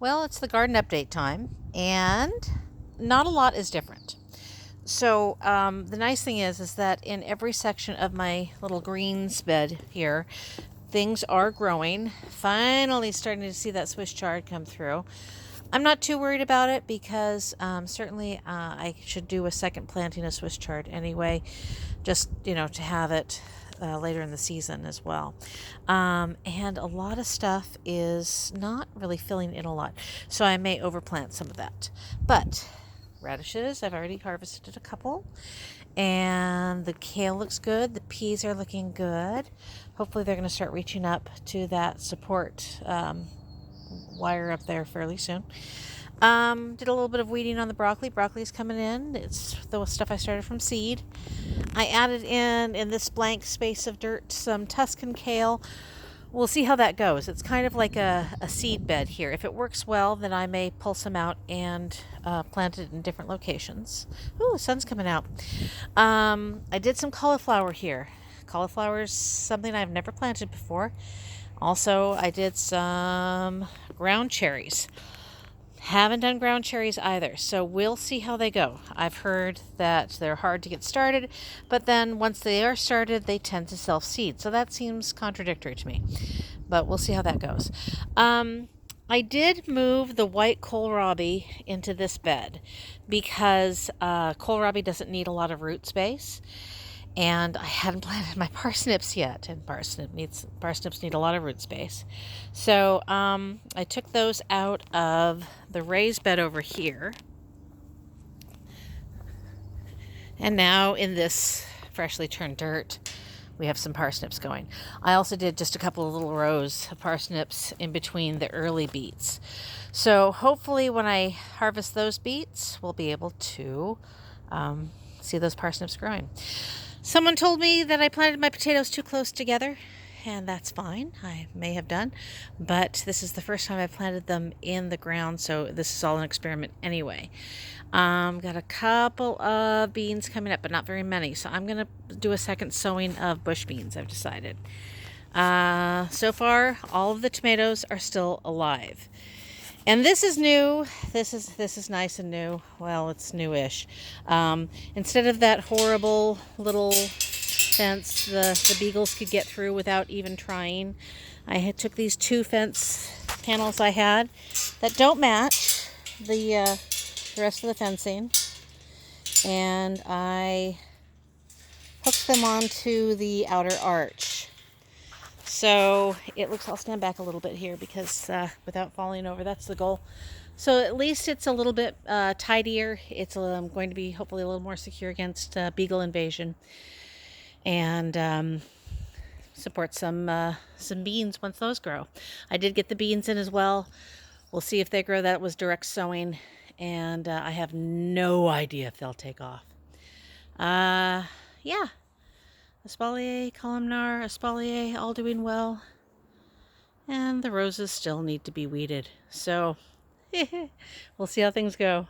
Well, it's the garden update time, and not a lot is different. So the nice thing is that in every section of my little greens bed here, things are growing. Finally, starting to see that Swiss chard come through. I'm not too worried about it because certainly I should do a second planting of Swiss chard anyway, just to have it later in the season as well. And a lot of stuff is not really filling in a lot, so I may overplant some of that. But radishes, I've already harvested a couple, and the kale looks good. The peas are looking good. Hopefully, they're going to start reaching up to that support wire up there fairly soon. Did a little bit of weeding on the broccoli. Broccoli's coming in. It's the stuff I started from seed. I added in this blank space of dirt some Tuscan kale. We'll see how that goes. It's kind of like a seed bed here. If it works well, then I may pull some out and plant it in different locations. Ooh, the sun's coming out. I did some cauliflower here. Cauliflower is something I've never planted before. Also, I did some ground cherries. Haven't done ground cherries either, so we'll see how they go. I've heard that they're hard to get started, but then once they are started, they tend to self-seed. So that seems contradictory to me, but we'll see how that goes. I did move the white kohlrabi into this bed because kohlrabi doesn't need a lot of root space. And I hadn't planted my parsnips yet, and parsnips need a lot of root space. So I took those out of the raised bed over here, and now in this freshly turned dirt, we have some parsnips going. I also did just a couple of little rows of parsnips in between the early beets. So hopefully, when I harvest those beets, we'll be able to see those parsnips growing. Someone told me that I planted my potatoes too close together, and that's fine. I may have done, but this is the first time I've planted them in the ground, so this is all an experiment anyway. Got a couple of beans coming up, but not very many, so I'm going to do a second sowing of bush beans, I've decided. So far, all of the tomatoes are still alive. And this is new. This is nice and new. Well, it's newish. Instead of that horrible little fence the beagles could get through without even trying, took these two fence panels I had that don't match the rest of the fencing, and I hooked them onto the outer arch. So it looks, I'll stand back a little bit here because without falling over, that's the goal. So at least it's a little bit tidier. It's going to be hopefully a little more secure against beagle invasion, and support some beans once those grow. I did get the beans in as well. We'll see if they grow. That was direct sowing, and I have no idea if they'll take off. Yeah. Espalier, columnar, espalier, all doing well. And the roses still need to be weeded. So, we'll see how things go.